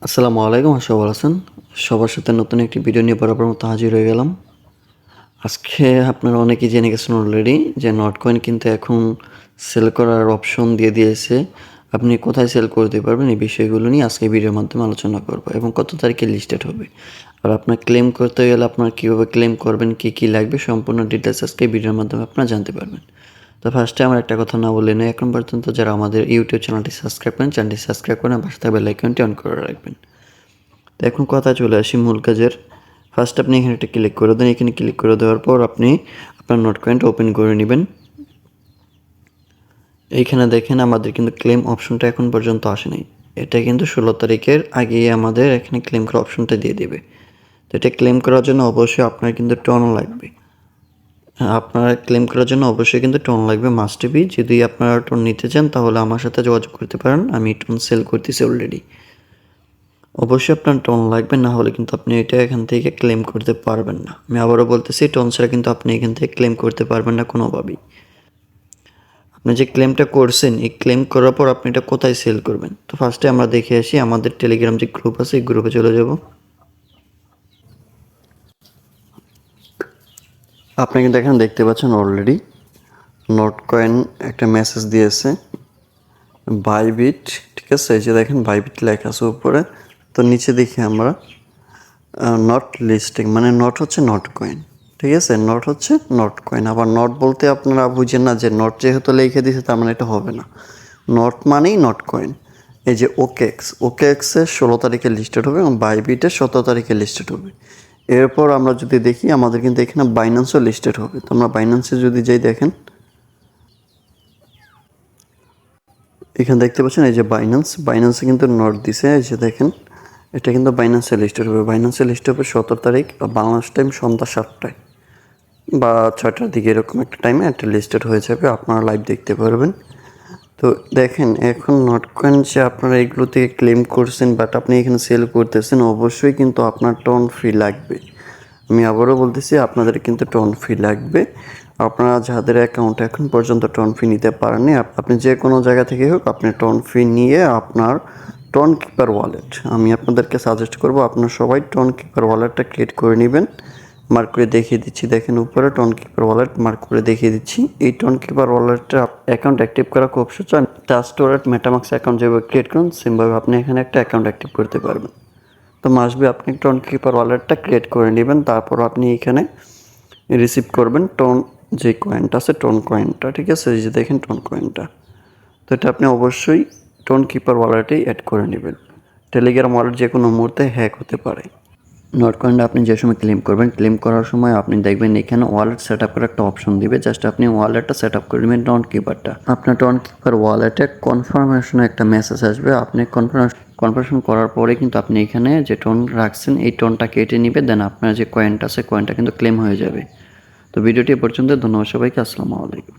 আসসালামু আলাইকুম, আশা ভালো আছেন। সবার সাথে নতুন একটি ভিডিও নিয়ে বরাবর মতো হাজির হয়ে গেলাম। আজকে আপনারা অনেকেই জেনে গেছেন অলরেডি যে নটকয়েন কিন্তু এখন সেল করার অপশন দিয়ে দিয়েছে। আপনি কোথায় সেল করতে পারবেন এই বিষয়গুলো নিয়ে আজকে ভিডিওর মাধ্যমে আলোচনা করব এবং কত তারিখে লিস্টেড হবে। আর আপনার ক্লেম করতে গেলে আপনার কীভাবে ক্লেম করবেন, কী লাগবে সম্পূর্ণ ডিটেলস আজকে ভিডিওর মাধ্যমে আপনারা জানতে পারবেন। তো ফার্স্টে আমার একটা কথা না বলে নেই, এখন পর্যন্ত যারা আমাদের ইউটিউব চ্যানেলটি সাবস্ক্রাইব করেন, চ্যানেলটি সাবস্ক্রাইব করেন, পাশে থাকা বেল আইকনটি অন করে রাখবেন। তো এখন কথা চলে আসি মূল কাজের। ফার্স্ট আপনি এখানে একটা ক্লিক করে দেন। এখানে ক্লিক করে দেওয়ার পর আপনি আপনার নটকয়েনটা ওপেন করে নেবেন। এইখানে দেখেন আমাদের কিন্তু ক্লেম অপশনটা এখন পর্যন্ত আসে নাই। এটা কিন্তু 16 তারিখের আগেই আমাদের এখানে ক্লেম করার অপশনটা দিয়ে দেবে। তো এটা ক্লেম করার জন্য অবশ্যই আপনার কিন্তু টন লাগবে। আপনার ক্লেম করার জন্য অবশ্যই কিন্তু টন লাগবে, মাস্ট বি। যদি আপনারা টন নিতে চান তাহলে আমার সাথে যোগাযোগ করতে পারেন, আমি টন সেল করতেছি অলরেডি। অবশ্যই আপনার টন লাগবে, না হলে কিন্তু আপনি এটা এখান থেকে ক্লেম করতে পারবেন না। আমি আবারও বলতেছি, টন ছাড়া কিন্তু আপনি এখান থেকে ক্লেম করতে পারবেন না কোনোভাবেই। আপনি যে ক্লেমটা করছেন, এই ক্লেম করার পর আপনি এটা কোথায় সেল করবেন। তো ফার্স্টে আমরা দেখে আসি আমাদের টেলিগ্রাম যে গ্রুপ আছে, এই গ্রুপে চলে যাব। আপনি কিন্তু এখানে দেখতে পাচ্ছেন অলরেডি নটকয়েন একটা মেসেজ দিয়েছে, বাইবিট। ঠিক আছে, এই যে দেখেন বাইবিট লেখা আছে উপরে। তো নিচে দেখি আমরা নট লিস্টিং, মানে নট হচ্ছে নট কয়েন। ঠিক আছে, নট হচ্ছে নট কয়েন। আবার নট বলতে আপনারা বুঝেন না যে নট যেহেতু লিখে দিয়েছে তার মানে এটা হবে না। নট মানেই নট কয়েন। এই যে ওকেএক্সের 16 তারিখে লিস্টেড হবে এবং বাইবিটের 17 তারিখে লিস্টেড হবে। এরপর আমরা যদি দেখি আমাদের কিন্তু এখানে বাইন্যান্সও লিস্টেড হবে। তো আমরা বাইন্যান্সে যদি যাই, দেখেন এখানে দেখতে পাচ্ছেন এই যে বাইন্যান্সে কিন্তু নট দিছে। এই যে দেখেন এটা কিন্তু বাইন্যান্সে লিস্টেড হবে। বাইন্যান্সে লিস্ট হবে 17 তারিখ বাংলাদেশ টাইম সন্ধ্যা 7টায় বা 6টার দিকে, এরকম একটা টাইমে একটা লিস্টেড হয়ে যাবে, আপনারা লাইভ দেখতে পারবেন। তো দেখেন এখন নটকয়েন যে আপনারা এগুলো থেকে ক্লেম করছেন বাট আপনি এখানে সেল করতেছেন, অবশ্যই কিন্তু আপনার টন ফি লাগবে। আমি আবারও বলতেছি, আপনাদের কিন্তু টন ফি লাগবে। আপনারা যাদের অ্যাকাউন্টে এখন পর্যন্ত টন ফি নিতে পারেননি, আপনি যে কোনো জায়গা থেকে হোক আপনি টন ফি নিয়ে আপনার টন কিপার ওয়ালেট, আমি আপনাদেরকে সাজেস্ট করব আপনারা সবাই টন কিপার ওয়ালেটটা ক্রিয়েট করে নেবেন। মার্ক করে দেখিয়ে দিচ্ছি, দেখেন উপরে টন কিপার ওয়ালেট মার্ক করে দেখিয়ে দিচ্ছি। এই টন কিপার ওয়ালেটটা অ্যাকাউন্ট অ্যাক্টিভ করা খুব সহজ। ট্রাস্ট ওয়ালেট মেটামাক্স অ্যাকাউন্ট যেভাবে ক্রিয়েট করুন সেমভাবে আপনি এখানে একটা অ্যাকাউন্ট অ্যাক্টিভ করতে পারবেন। তো মাস্ট বি আপনি টন কিপার ওয়ালেটটা ক্রিয়েট করে নেবেন। তারপর আপনি এখানে রিসিভ করবেন টন যে কয়েনটা আছে, টন কয়েনটা। ঠিক আছে, এই যে দেখেন টন কয়েনটা। তো এটা আপনি অবশ্যই টোন কিপার ওয়ালেটেই অ্যাড করে নেবেন। টেলিগ্রাম ওয়ালেট যে কোনো মুহূর্তে হ্যাক হতে পারে। নটকয়েনটা আপনি যে সময় ক্লেম করবেন, ক্লেম করার সময় আপনি দেখবেন এখানে ওয়ালেট সেট আপ করার একটা অপশন দিবে। জাস্ট আপনি ওয়ালেটটা সেট আপ করে নেবেন টন কিপারটা। আপনার টন কিপার ওয়ালেটে কনফার্মেশনে একটা মেসেজ আসবে। আপনি কনফার্মেশন করার পরে কিন্তু আপনি এখানে যে টোন রাখছেন এই টোনটা কেটে নেবে, দেন আপনার যে কয়েনটা আছে কয়েনটা কিন্তু ক্লেম হয়ে যাবে। তো ভিডিওটি এ পর্যন্ত। ধন্যবাদ সবাইকে। আসসালামু আলাইকুম।